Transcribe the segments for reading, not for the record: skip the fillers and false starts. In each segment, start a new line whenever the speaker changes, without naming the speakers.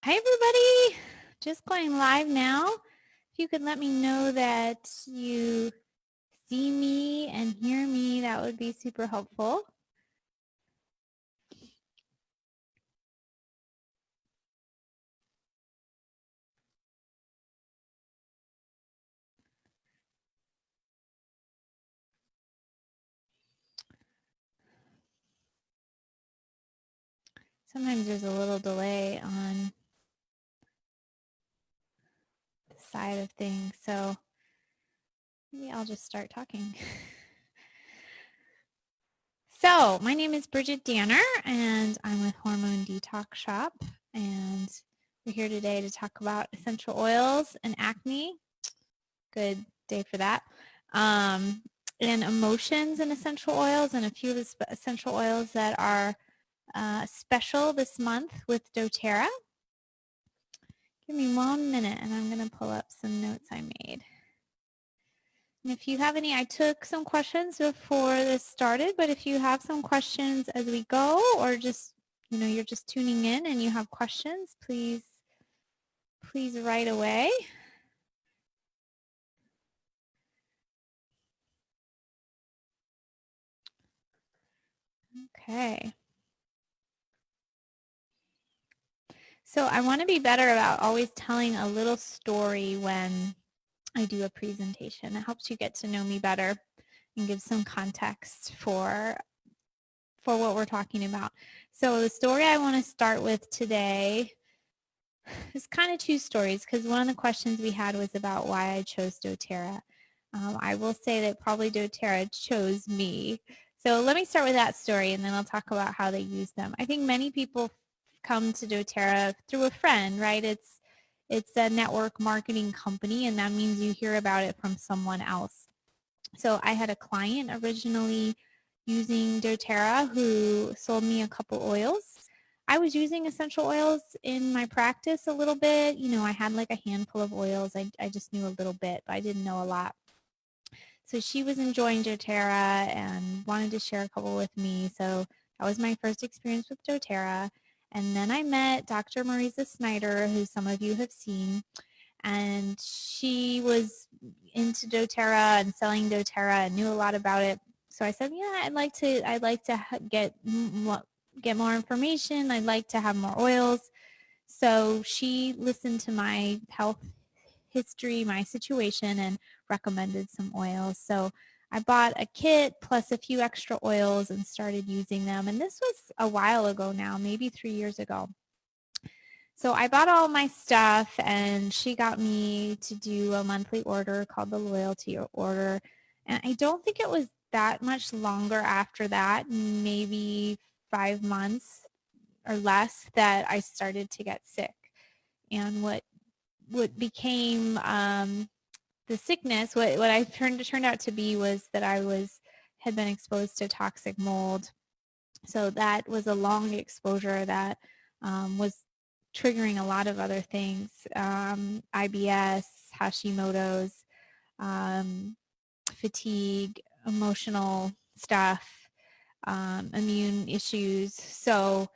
Hi, everybody. Just going live now. If you could let me know that you see me and hear me, that would be super helpful. Sometimes there's a little delay on the side of things, so maybe I'll just start talking. So, my name is Bridgit Danner, and I'm with Hormone Detox Shop, and we're here today to talk about essential oils and acne. Good day for that. And emotions and essential oils, and a few of the essential oils that are special this month with doTERRA. Give me 1 minute and I'm going to pull up some notes I made. And if you have any, I took some questions before this started, but if you have some questions as we go, or just, you're just tuning in and you have questions, please write away. Okay. So I want to be better about always telling a little story when I do a presentation. It helps you get to know me better and give some context for what we're talking about. So the story I want to start with today is kind of two stories, because one of the questions we had was about why I chose doTERRA. I will say that probably doTERRA chose me. So let me start with that story, and then I'll talk about how they use them. I think many people come to doTERRA through a friend, right? It's a network marketing company, and that means you hear about it from someone else. So I had a client originally using doTERRA who sold me a couple oils. I was using essential oils in my practice a little bit. I had like a handful of oils. I just knew a little bit, but I didn't know a lot. So she was enjoying doTERRA and wanted to share a couple with me. So that was my first experience with doTERRA. And then I met Dr. Marisa Snyder, who some of you have seen, and she was into doTERRA and selling doTERRA and knew a lot about it. So I said, yeah, I'd like to get more information. I'd like to have more oils. So she listened to my health history, my situation, and recommended some oils. So I bought a kit plus a few extra oils and started using them. And this was a while ago now, maybe 3 years ago. So I bought all my stuff, and she got me to do a monthly order called the loyalty order. And I don't think it was that much longer after that, maybe 5 months or less, that I started to get sick. And what became the sickness, what I turned out to be, was that I had been exposed to toxic mold. So that was a long exposure that was triggering a lot of other things, IBS, Hashimoto's, fatigue, emotional stuff, immune issues. So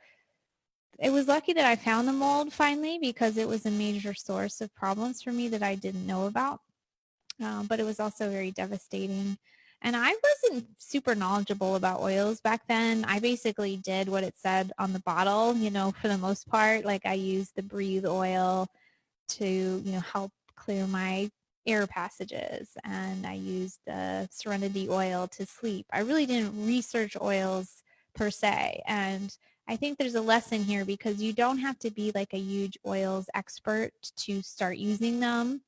it was lucky that I found the mold finally, because it was a major source of problems for me that I didn't know about. But it was also very devastating. And I wasn't super knowledgeable about oils back then. I basically did what it said on the bottle, for the most part. Like, I used the Breathe oil to, help clear my air passages. And I used the Serenity oil to sleep. I really didn't research oils per se. And I think there's a lesson here, because you don't have to be like a huge oils expert to start using them.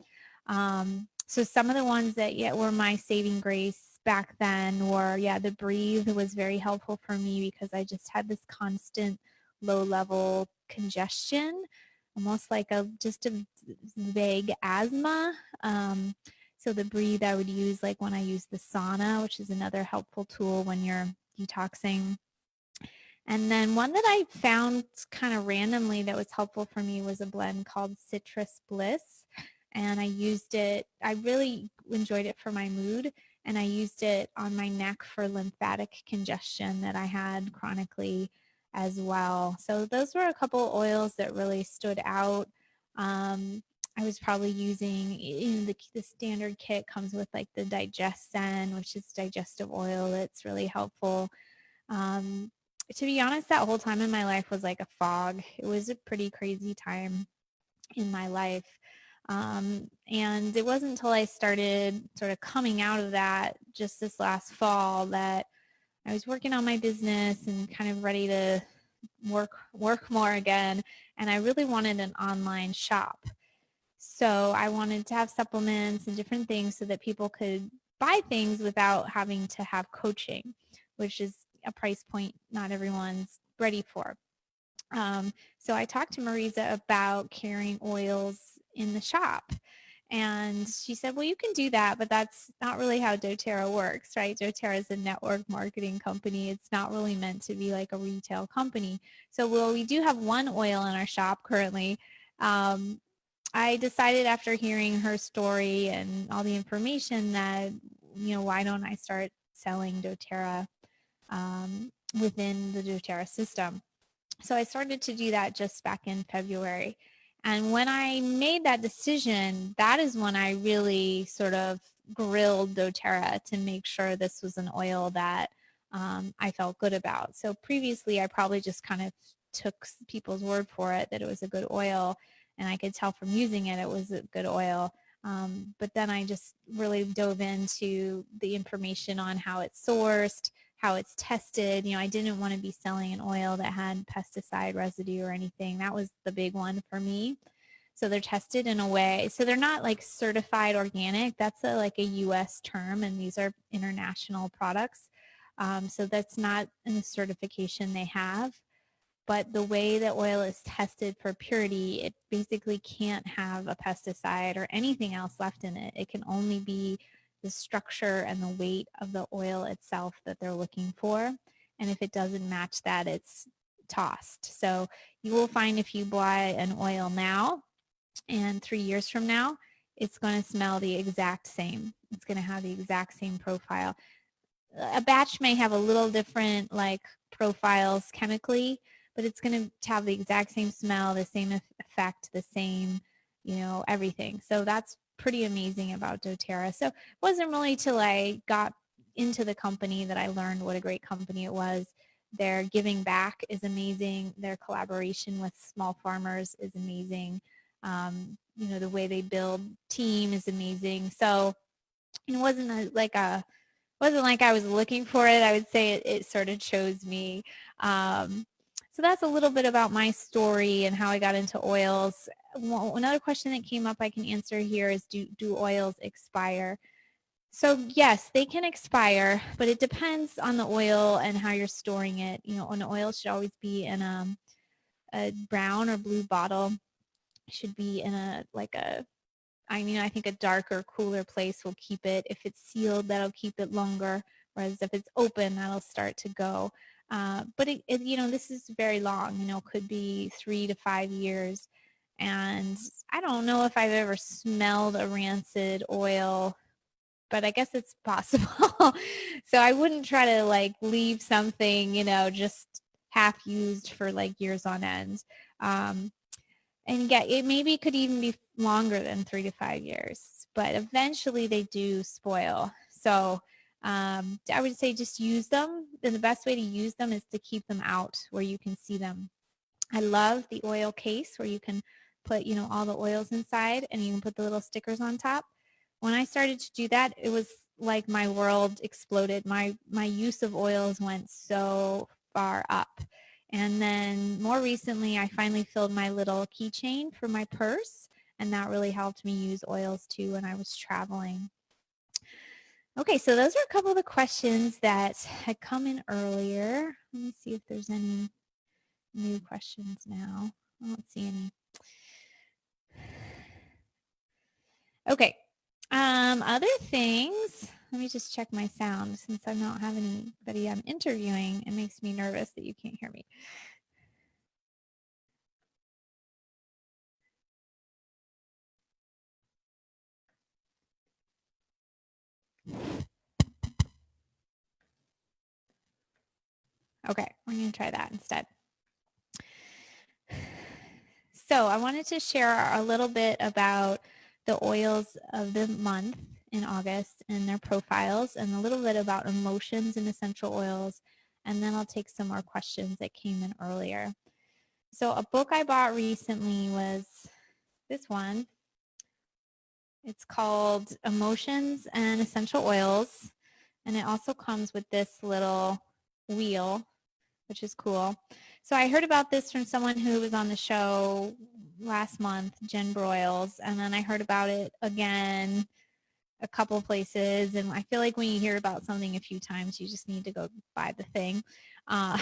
So some of the ones that were my saving grace back then were, the Breathe was very helpful for me, because I just had this constant low level congestion, almost like just a vague asthma. So the Breathe I would use like when I use the sauna, which is another helpful tool when you're detoxing. And then one that I found kind of randomly that was helpful for me was a blend called Citrus Bliss. And I used it, I really enjoyed it for my mood. And I used it on my neck for lymphatic congestion that I had chronically. as well. So those were a couple oils that really stood out. I was probably using, the standard kit comes with like the DigestZen, which is digestive oil. That's really helpful. Um, to be honest, that whole time in my life was like a fog. It was a pretty crazy time in my life. And it wasn't until I started sort of coming out of that just this last fall that I was working on my business and kind of ready to work more again. And I really wanted an online shop. So I wanted to have supplements and different things so that people could buy things without having to have coaching, which is a price point not everyone's ready for. So I talked to Marisa about carrying oils in the shop. And she said, well, you can do that, but that's not really how doTERRA works, right? doTERRA is a network marketing company. It's not really meant to be like a retail company. So we do have one oil in our shop currently. I decided after hearing her story and all the information that, why don't I start selling doTERRA within the doTERRA system? So I started to do that just back in February. And when I made that decision, that is when I really sort of grilled doTERRA to make sure this was an oil that I felt good about. So previously, I probably just kind of took people's word for it that it was a good oil, and I could tell from using it was a good oil. But then I just really dove into the information on how it's sourced, how it's tested. I didn't want to be selling an oil that had pesticide residue or anything. That was the big one for me. So they're tested in a way. So they're not like certified organic. That's like a US term, and these are international products. So that's not in the certification they have. But the way that oil is tested for purity, it basically can't have a pesticide or anything else left in it. It can only be the structure and the weight of the oil itself that they're looking for. And if it doesn't match that, it's tossed. So you will find if you buy an oil now and 3 years from now, it's going to smell the exact same. It's going to have the exact same profile. A batch may have a little different like profiles chemically, but it's going to have the exact same smell, the same effect, the same, everything. So that's pretty amazing about doTERRA. So it wasn't really till I got into the company that I learned what a great company it was. Their giving back is amazing. Their collaboration with small farmers is amazing. The way they build team is amazing. So it wasn't like I was looking for it. I would say it sort of chose me. So that's a little bit about my story and how I got into oils. Another question that came up I can answer here is, do oils expire? So yes, they can expire, but it depends on the oil and how you're storing it. An oil should always be in a brown or blue bottle. It should be in I think a darker, cooler place will keep it. If it's sealed, that'll keep it longer. Whereas if it's open, that'll start to go. But this is very long. Could be 3 to 5 years. And I don't know if I've ever smelled a rancid oil, but I guess it's possible. So I wouldn't try to leave something, just half used for years on end. And yeah, it maybe could even be longer than 3 to 5 years, but eventually they do spoil. So I would say just use them. And the best way to use them is to keep them out where you can see them. I love the oil case where you can put, all the oils inside and you can put the little stickers on top. When I started to do that, it was like my world exploded. My use of oils went so far up. And then more recently, I finally filled my little keychain for my purse, and that really helped me use oils too when I was traveling. Okay, so those are a couple of the questions that had come in earlier. Let me see if there's any new questions now. I don't see any. Okay, other things. Let me just check my sound since I'm not having anybody I'm interviewing. It makes me nervous that you can't hear me. Okay, we're going to try that instead. So I wanted to share a little bit about the oils of the month in August and their profiles, and a little bit about emotions and essential oils. And then I'll take some more questions that came in earlier. So a book I bought recently was this one. It's called Emotions and Essential Oils. And it also comes with this little wheel, which is cool. So I heard about this from someone who was on the show last month, Jen Broyles, and then I heard about it again a couple of places. And I feel like when you hear about something a few times, you just need to go buy the thing. Uh,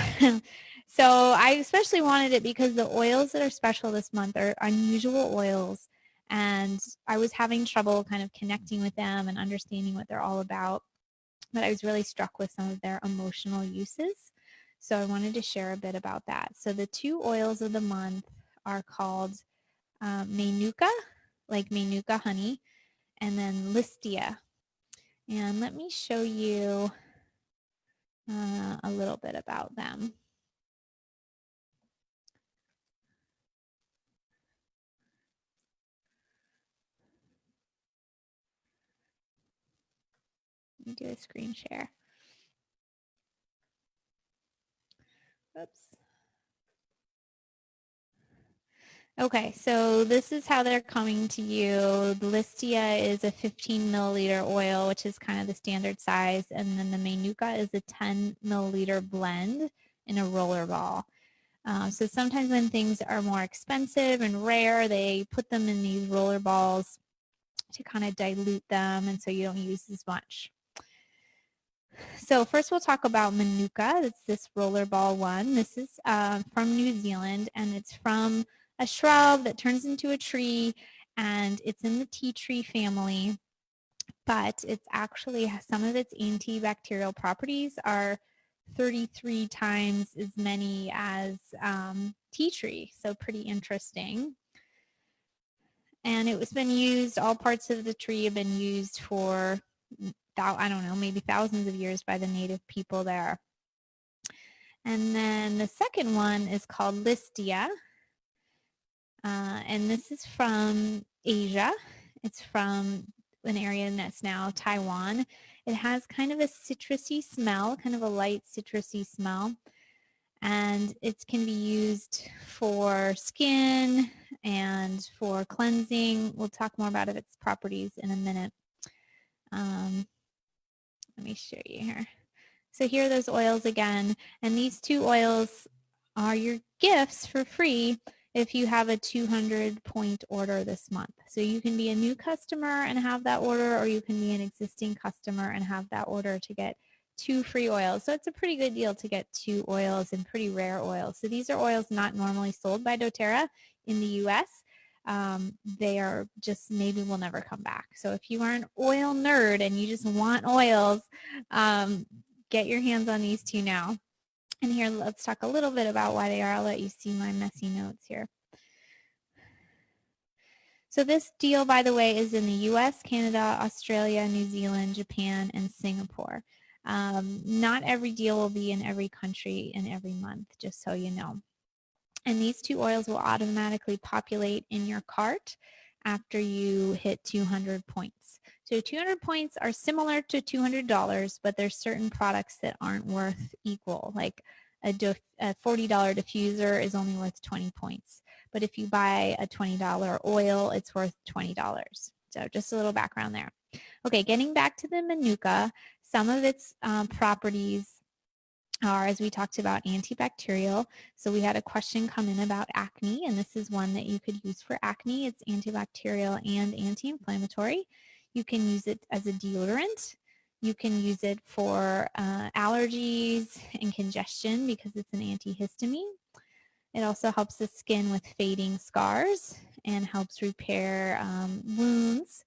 so I especially wanted it because the oils that are special this month are unusual oils. And I was having trouble kind of connecting with them and understanding what they're all about. But I was really struck with some of their emotional uses. So I wanted to share a bit about that. So the two oils of the month are called Manuka, like Manuka honey, and then Litsea. And let me show you a little bit about them. Let me do a screen share. Oops. Okay, so this is how they're coming to you. The Litsea is a 15 milliliter oil, which is kind of the standard size. And then the Manuka is a 10 milliliter blend in a roller ball. So sometimes when things are more expensive and rare, they put them in these roller balls to kind of dilute them, and so you don't use as much. So first we'll talk about Manuka. It's this roller ball one. This is from New Zealand, and it's from a shrub that turns into a tree, and it's in the tea tree family, but it's actually, some of its antibacterial properties are 33 times as many as tea tree, so pretty interesting. And it was been used, all parts of the tree have been used for, I don't know, maybe thousands of years by the native people there. And then the second one is called Litsea. And this is from Asia. It's from an area that's now Taiwan. It has kind of a citrusy smell, kind of a light citrusy smell. And it can be used for skin and for cleansing. We'll talk more about its properties in a minute. Let me show you here. So here are those oils again. And these two oils are your gifts for free if you have a 200-point order this month. So you can be a new customer and have that order, or you can be an existing customer and have that order to get 2 free oils. So it's a pretty good deal to get 2 oils, and pretty rare oils. So these are oils not normally sold by doTERRA in the US. They are just, maybe will never come back. So if you are an oil nerd and you just want oils, get your hands on these 2 now. And here, let's talk a little bit about why they are. I'll let you see my messy notes here. So this deal, by the way, is in the US, Canada, Australia, New Zealand, Japan, and Singapore. Not every deal will be in every country in every month, just so you know. And these 2 oils will automatically populate in your cart after you hit 200 points. So 200 points are similar to $200, but there's certain products that aren't worth equal. Like a $40 diffuser is only worth 20 points. But if you buy a $20 oil, it's worth $20. So just a little background there. Okay, getting back to the Manuka, some of its properties are, as we talked about, antibacterial. So we had a question come in about acne, and this is one that you could use for acne. It's antibacterial and anti-inflammatory. You can use it as a deodorant. You can use it for allergies and congestion because it's an antihistamine. It also helps the skin with fading scars and helps repair wounds.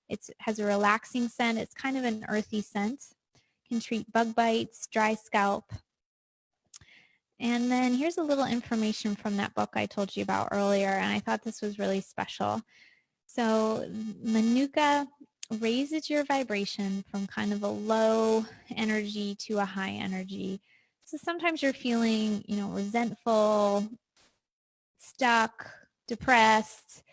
It has a relaxing scent. It's kind of an earthy scent. Can treat bug bites, dry scalp. And then here's a little information from that book I told you about earlier, and I thought this was really special. So Manuka raises your vibration from kind of a low energy to a high energy. So sometimes you're feeling, resentful, stuck, depressed,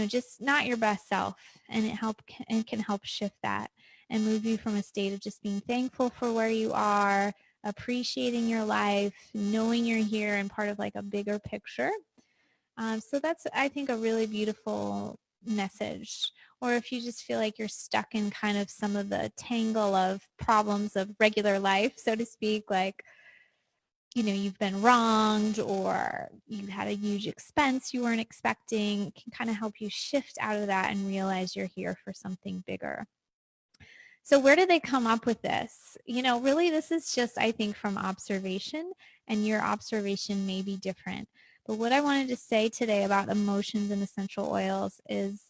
just not your best self. And it can help shift that and move you from a state of just being thankful for where you are, appreciating your life, knowing you're here and part of like a bigger picture. So that's, I think, a really beautiful message. Or if you just feel like you're stuck in kind of some of the tangle of problems of regular life, so to speak, like, you've been wronged or you had a huge expense you weren't expecting, it can kind of help you shift out of that and realize you're here for something bigger. So where did they come up with this? Really, this is just, I think, from observation, and your observation may be different. But what I wanted to say today about emotions and essential oils is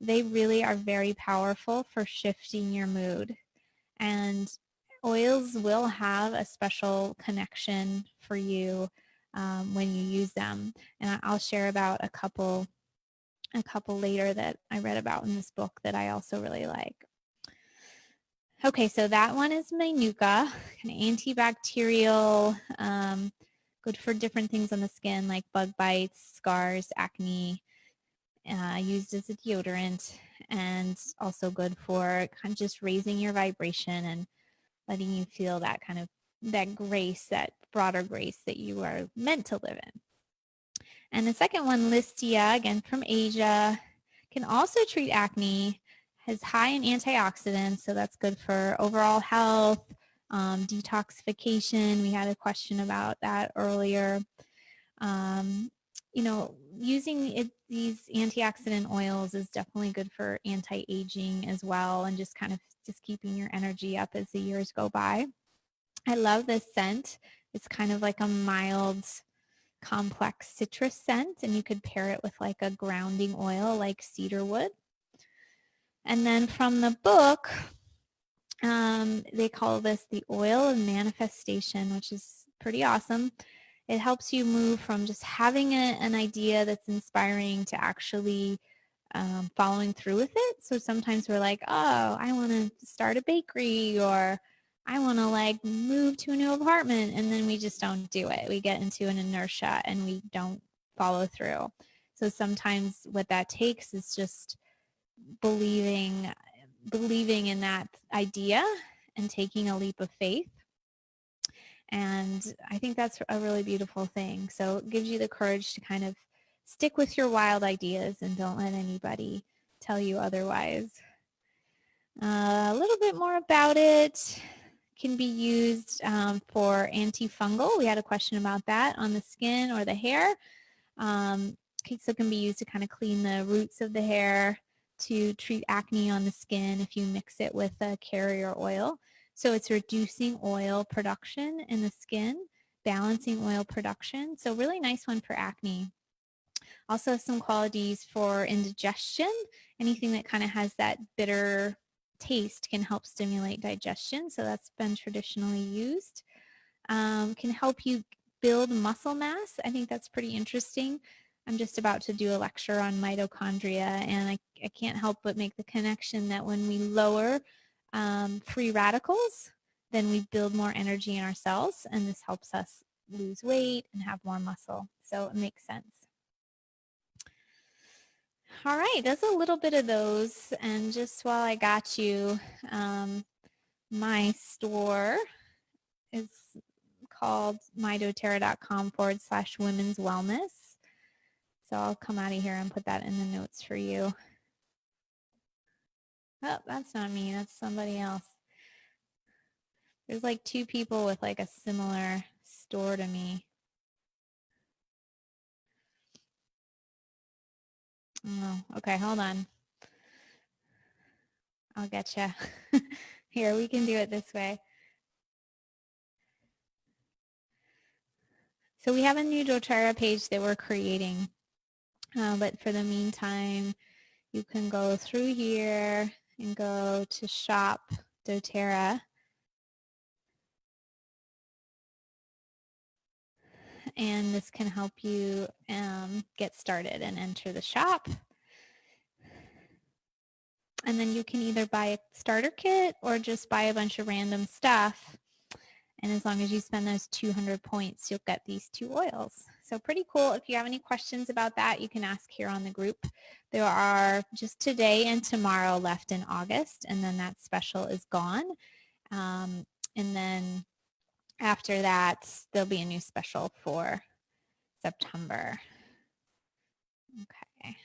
they really are very powerful for shifting your mood. And oils will have a special connection for you when you use them. And I'll share about a couple later that I read about in this book that I also really like. Okay, so that one is Manuka, kind of antibacterial, good for different things on the skin like bug bites, scars, acne, used as a deodorant, and also good for kind of just raising your vibration and letting you feel that kind of that grace, that broader grace that you are meant to live in. And the second one, Litsea, again from Asia, can also treat acne, has high in antioxidants, so that's good for overall health, detoxification. We had a question about that earlier. Using these antioxidant oils is definitely good for anti-aging as well, and just kind of just keeping your energy up as the years go by. I love this scent. It's kind of like a mild, complex citrus scent, and you could pair it with like a grounding oil like cedar wood. And then from the book, they call this the oil of manifestation, which is pretty awesome. It helps you move from just having an idea that's inspiring to actually following through with it. So sometimes we're like, oh, I want to start a bakery, or I want to like move to a new apartment, and then we just don't do it. We get into an inertia and we don't follow through. So sometimes what that takes is just believing in that idea and taking a leap of faith. And I think that's a really beautiful thing. So it gives you the courage to kind of stick with your wild ideas and don't let anybody tell you otherwise. A little bit more about it. Can be used for antifungal. We had a question about that on the skin or the hair. So it can be used to kind of clean the roots of the hair, to treat acne on the skin if you mix it with a carrier oil. So it's reducing oil production in the skin, balancing oil production. So really nice one for acne. Also some qualities for indigestion. Anything that kind of has that bitter taste can help stimulate digestion. So that's been traditionally used. Can help you build muscle mass. I think that's pretty interesting. I'm just about to do a lecture on mitochondria, and I can't help but make the connection that when we lower free radicals, then we build more energy in our cells, and this helps us lose weight and have more muscle. So it makes sense. All right, that's a little bit of those. And just while I got you, my store is called mydoterra.com/women's wellness. So I'll come out of here and put that in the notes for you. Oh, that's not me. That's somebody else. There's like two people with like a similar store to me. Oh, okay. Hold on. I'll get you. Here, we can do it this way. So we have a new doTERRA page that we're creating. But for the meantime, you can go through here and go to Shop doTERRA. And this can help you get started and enter the shop. And then you can either buy a starter kit or just buy a bunch of random stuff And as long as you spend those 200 points, you'll get these 2 oils. So pretty cool. If you have any questions about that, you can ask here on the group. There are just today and tomorrow left in August, and then that special is gone. And then after that, there'll be a new special for September. Okay.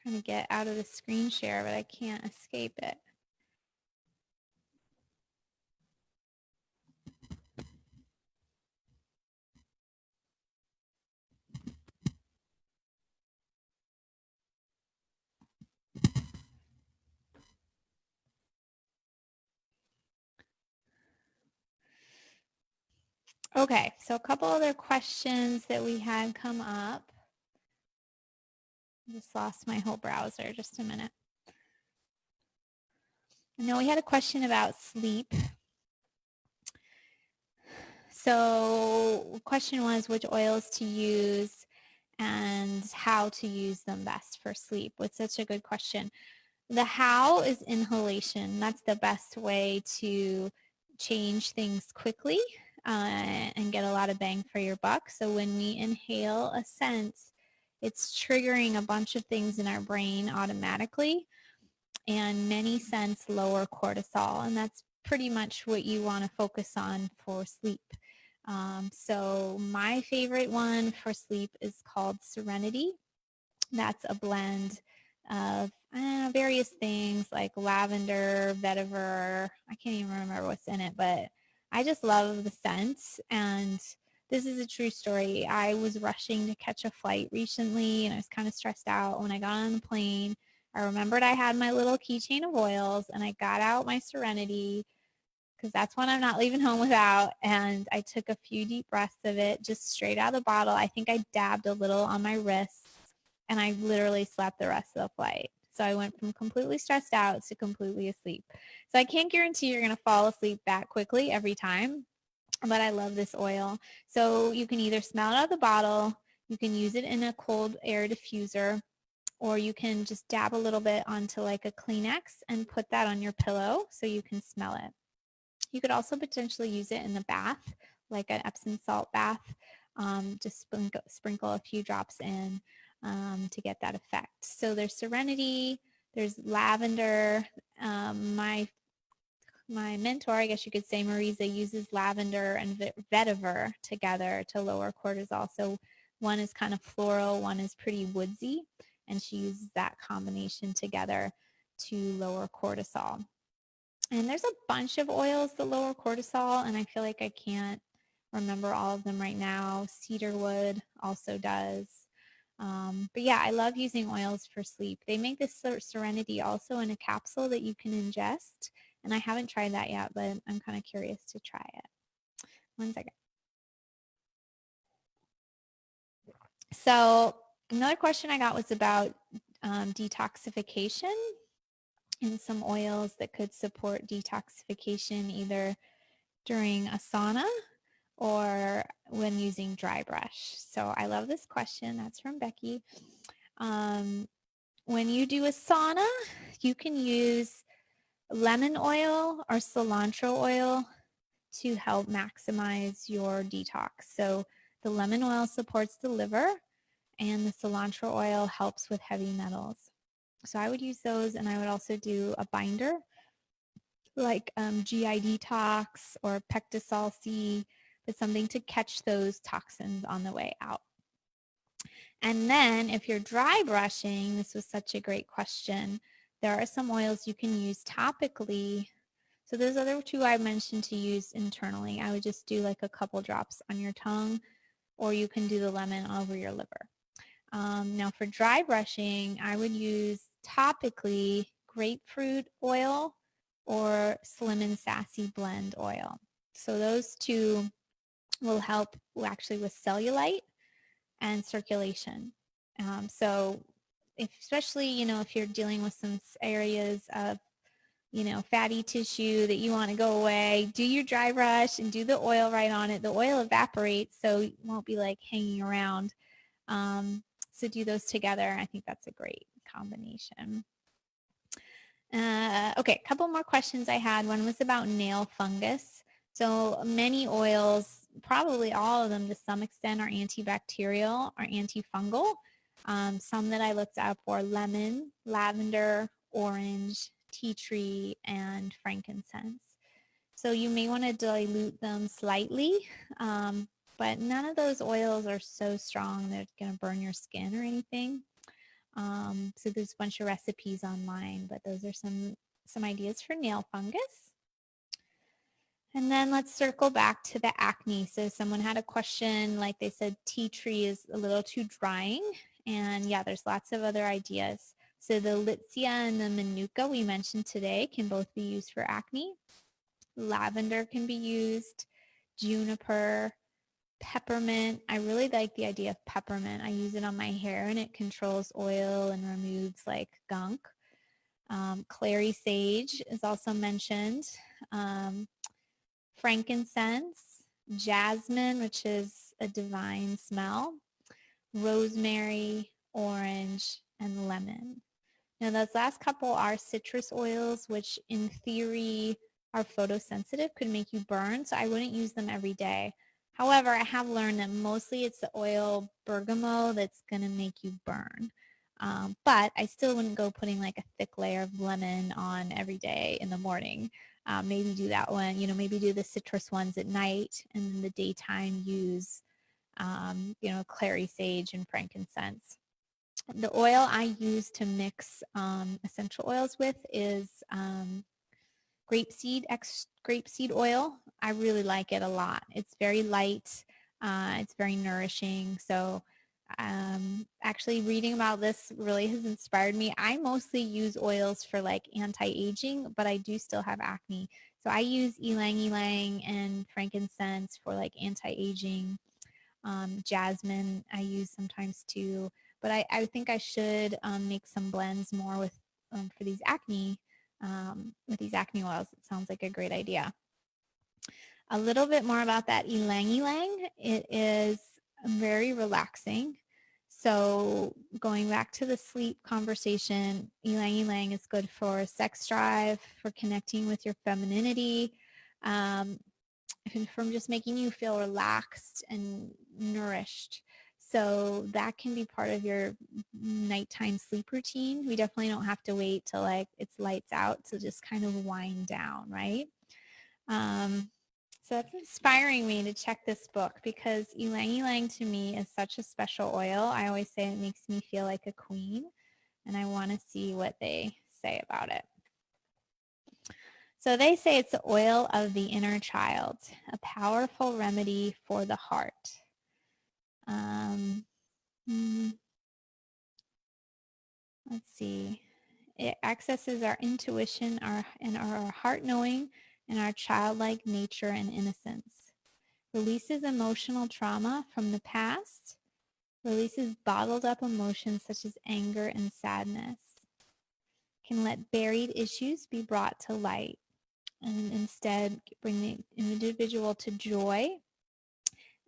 Trying to get out of the screen share, but I can't escape it. Okay, so a couple other questions that we had come up. I just lost my whole browser, just a minute. I know we had a question about sleep. So the question was which oils to use and how to use them best for sleep. It's such a good question. The how is inhalation. That's the best way to change things quickly and get a lot of bang for your buck. So when we inhale a scent, it's triggering a bunch of things in our brain automatically, and many scents lower cortisol, and that's pretty much what you want to focus on for sleep. So my favorite one for sleep is called Serenity. That's a blend of various things like lavender, vetiver. I can't even remember what's in it, but I just love the scents. And this is a true story. I was rushing to catch a flight recently, and I was kind of stressed out. When I got on the plane, I remembered I had my little keychain of oils, and I got out my Serenity because that's one I'm not leaving home without. And I took a few deep breaths of it just straight out of the bottle. I think I dabbed a little on my wrist, and I literally slept the rest of the flight. So I went from completely stressed out to completely asleep. So I can't guarantee you're going to fall asleep that quickly every time, but I love this oil. So you can either smell it out of the bottle, you can use it in a cold air diffuser, or you can just dab a little bit onto like a Kleenex and put that on your pillow so you can smell it. You could also potentially use it in the bath, like an Epsom salt bath. Just sprinkle a few drops in to get that effect. So there's Serenity, there's lavender. My mentor, I guess you could say, Marisa, uses lavender and vetiver together to lower cortisol. So one is kind of floral, one is pretty woodsy, and she uses that combination together to lower cortisol. And there's a bunch of oils that lower cortisol, and I feel like I can't remember all of them right now. Cedarwood also does. But yeah, I love using oils for sleep. They make this Serenity also in a capsule that you can ingest, and I haven't tried that yet, but I'm kind of curious to try it. One second. So another question I got was about detoxification and some oils that could support detoxification either during a sauna or when using dry brush. So I love this question. That's from Becky. When you do a sauna, you can use lemon oil or cilantro oil to help maximize your detox. So the lemon oil supports the liver, and the cilantro oil helps with heavy metals. So I would use those, and I would also do a binder like GI Detox or Pectosol C, but something to catch those toxins on the way out. And then if you're dry brushing, this was such a great question, there are some oils you can use topically. So those other two I mentioned to use internally. I would just do like a couple drops on your tongue, or you can do the lemon over your liver. Now for dry brushing, I would use topically grapefruit oil or Slim and Sassy blend oil. So those two will help actually with cellulite and circulation. So especially, if you're dealing with some areas of, fatty tissue that you want to go away, do your dry brush and do the oil right on it. The oil evaporates, so it won't be like hanging around. So do those together. I think that's a great combination. Okay, a couple more questions I had. One was about nail fungus. So many oils, probably all of them to some extent, are antibacterial or antifungal. Some that I looked up were lemon, lavender, orange, tea tree, and frankincense. So you may want to dilute them slightly, but none of those oils are so strong that it's going to burn your skin or anything. So there's a bunch of recipes online, but those are some ideas for nail fungus. And then let's circle back to the acne. So someone had a question, like they said, tea tree is a little too drying. And yeah, there's lots of other ideas. So the Litsea and the Manuka we mentioned today can both be used for acne. Lavender can be used, juniper, peppermint. I really like the idea of peppermint. I use it on my hair and it controls oil and removes like gunk. Clary sage is also mentioned. Frankincense, jasmine, which is a divine smell, rosemary, orange, and lemon. Now those last couple are citrus oils, which in theory are photosensitive, could make you burn, so I wouldn't use them every day. However, I have learned that mostly it's the oil bergamot that's going to make you burn. But I still wouldn't go putting like a thick layer of lemon on every day in the morning. Maybe do that one, maybe do the citrus ones at night, and in the daytime use, clary sage and frankincense. The oil I use to mix essential oils with is grapeseed oil. I really like it a lot. It's very light. It's very nourishing. So actually reading about this really has inspired me. I mostly use oils for like anti-aging, but I do still have acne. So I use ylang ylang and frankincense for like anti-aging. Jasmine I use sometimes too. But I think I should make some blends more with for these acne with these acne oils. It sounds like a great idea. A little bit more about that ylang ylang. It is very relaxing. So going back to the sleep conversation, ylang ylang is good for sex drive, for connecting with your femininity, and from just making you feel relaxed and nourished. So that can be part of your nighttime sleep routine. We definitely don't have to wait till like it's lights out to just kind of wind down, right? So that's inspiring me to check this book because ylang ylang to me is such a special oil. I always say it makes me feel like a queen, and I want to see what they say about it. So they say it's the oil of the inner child, a powerful remedy for the heart. Let's see. It accesses our intuition and our heart knowing and our childlike nature and innocence. Releases emotional trauma from the past. Releases bottled up emotions such as anger and sadness. Can let buried issues be brought to light and instead bring the individual to joy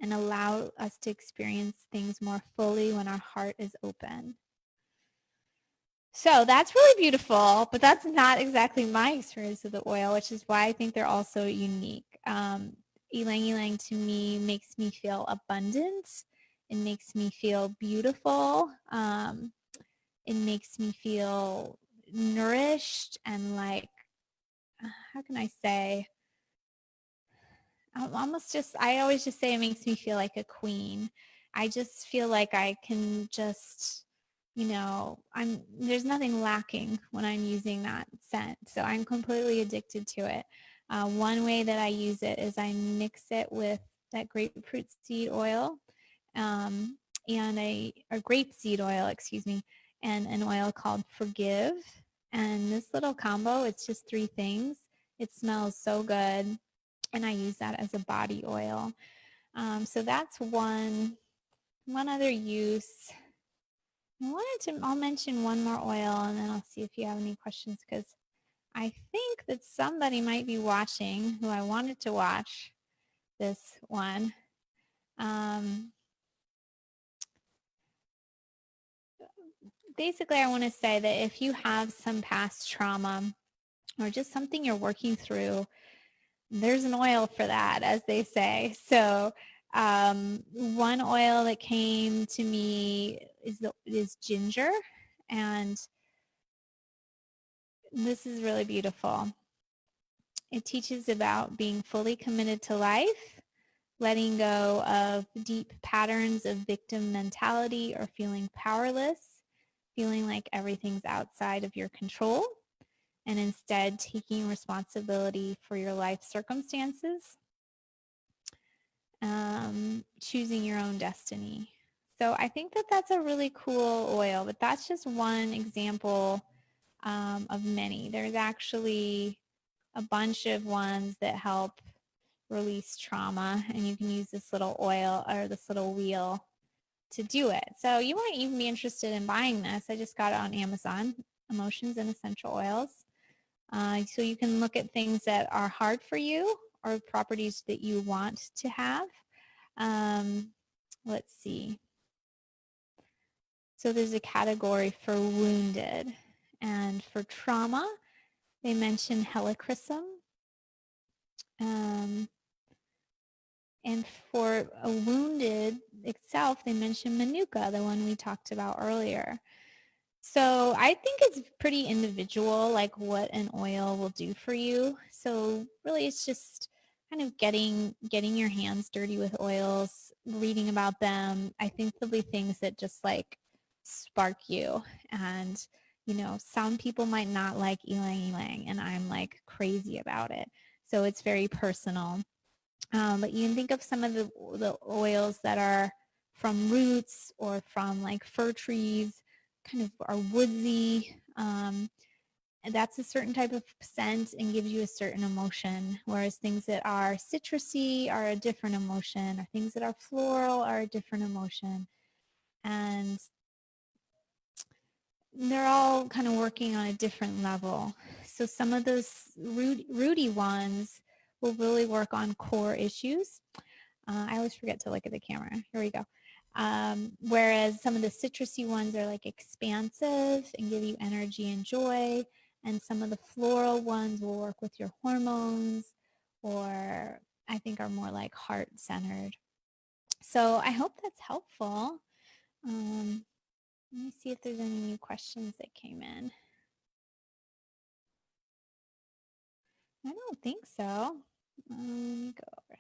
and allow us to experience things more fully when our heart is open. So that's really beautiful, but that's not exactly my experience of the oil, which is why I think they're all so unique. Ylang ylang to me makes me feel abundant. It makes me feel beautiful. It makes me feel nourished and like, how can I say? I always just say it makes me feel like a queen. I just feel like I can just, there's nothing lacking when I'm using that scent. So I'm completely addicted to it. One way that I use it is I mix it with that grapefruit seed oil and or grapeseed oil, excuse me, and an oil called Forgive. And this little combo, it's just 3 things. It smells so good. And I use that as a body oil. So that's one other use. I'll mention one more oil and then I'll see if you have any questions because I think that somebody might be watching who I wanted to watch this one. basically I want to say that if you have some past trauma or just something you're working through, there's an oil for that, as they say. So one oil that came to me is ginger, and this is really beautiful. It teaches about being fully committed to life, letting go of deep patterns of victim mentality or feeling powerless, feeling like everything's outside of your control, and instead taking responsibility for your life circumstances, choosing your own destiny. So I think that that's a really cool oil, but that's just one example of many. There's actually a bunch of ones that help release trauma, and you can use this little oil or this little wheel to do it. So you might even be interested in buying this. I just got it on Amazon, Emotions and Essential Oils. So you can look at things that are hard for you or properties that you want to have. Let's see. So there's a category for wounded, and for trauma, they mention helichrysum. And for a wounded itself, they mention Manuka, the one we talked about earlier. So I think it's pretty individual, like what an oil will do for you. So really it's just kind of getting your hands dirty with oils, reading about them. I think there'll be things that just like spark you. And, you know, some people might not like ylang ylang, and I'm like crazy about it. So it's very personal. But you can think of some of the oils that are from roots or from like fir trees, kind of are woodsy. And that's a certain type of scent and gives you a certain emotion, whereas things that are citrusy are a different emotion, or things that are floral are a different emotion. And they're all kind of working on a different level. So some of those rooty ones will really work on core issues. I always forget to look at the camera. Here we go. Whereas some of the citrusy ones are like expansive and give you energy and joy. And some of the floral ones will work with your hormones, or I think are more like heart-centered. So I hope that's helpful. Let me see if there's any new questions that came in. I don't think so. Let me go over.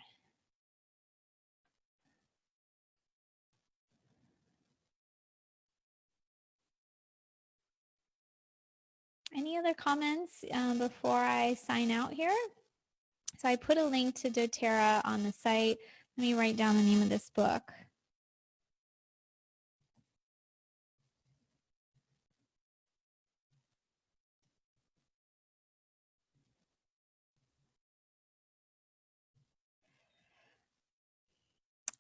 Any other comments before I sign out here? So I put a link to doTERRA on the site. Let me write down the name of this book.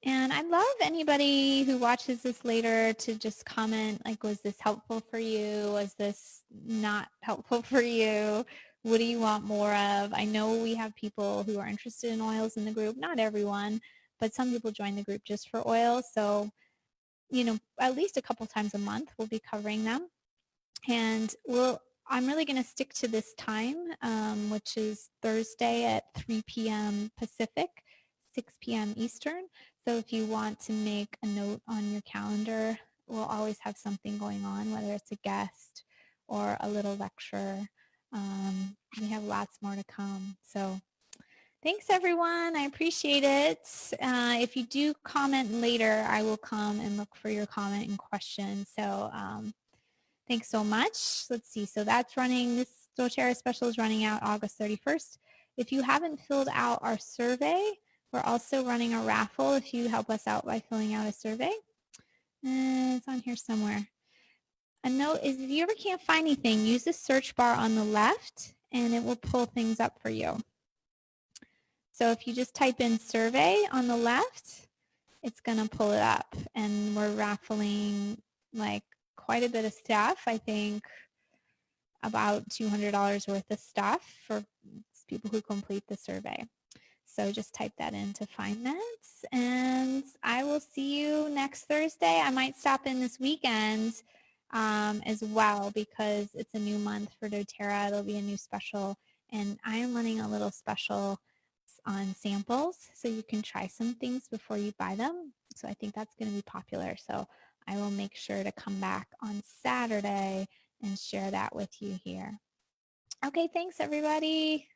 And I'd love anybody who watches this later to just comment, like, was this helpful for you? Was this not helpful for you? What do you want more of? I know we have people who are interested in oils in the group. Not everyone, but some people join the group just for oils. So, you know, at least a couple times a month, we'll be covering them. And I'm really going to stick to this time, which is Thursday at 3 p.m. Pacific, 6 p.m. Eastern. So if you want to make a note on your calendar, we'll always have something going on, whether it's a guest or a little lecture. We have lots more to come. So thanks, everyone. I appreciate it. If you do comment later, I will come and look for your comment and question. So thanks so much. Let's see. So that's running. This doTERRA special is running out August 31st. If you haven't filled out our survey, we're also running a raffle if you help us out by filling out a survey. It's on here somewhere. A note is, if you ever can't find anything, use the search bar on the left and it will pull things up for you. So if you just type in survey on the left, it's going to pull it up. And we're raffling like quite a bit of stuff. I think about $200 worth of stuff for people who complete the survey. So just type that in to find that. And I will see you next Thursday. I might stop in this weekend as well, because it's a new month for doTERRA. It'll be a new special, and I am running a little special on samples, so you can try some things before you buy them. So I think that's going to be popular. So I will make sure to come back on Saturday and share that with you here. Okay, thanks everybody.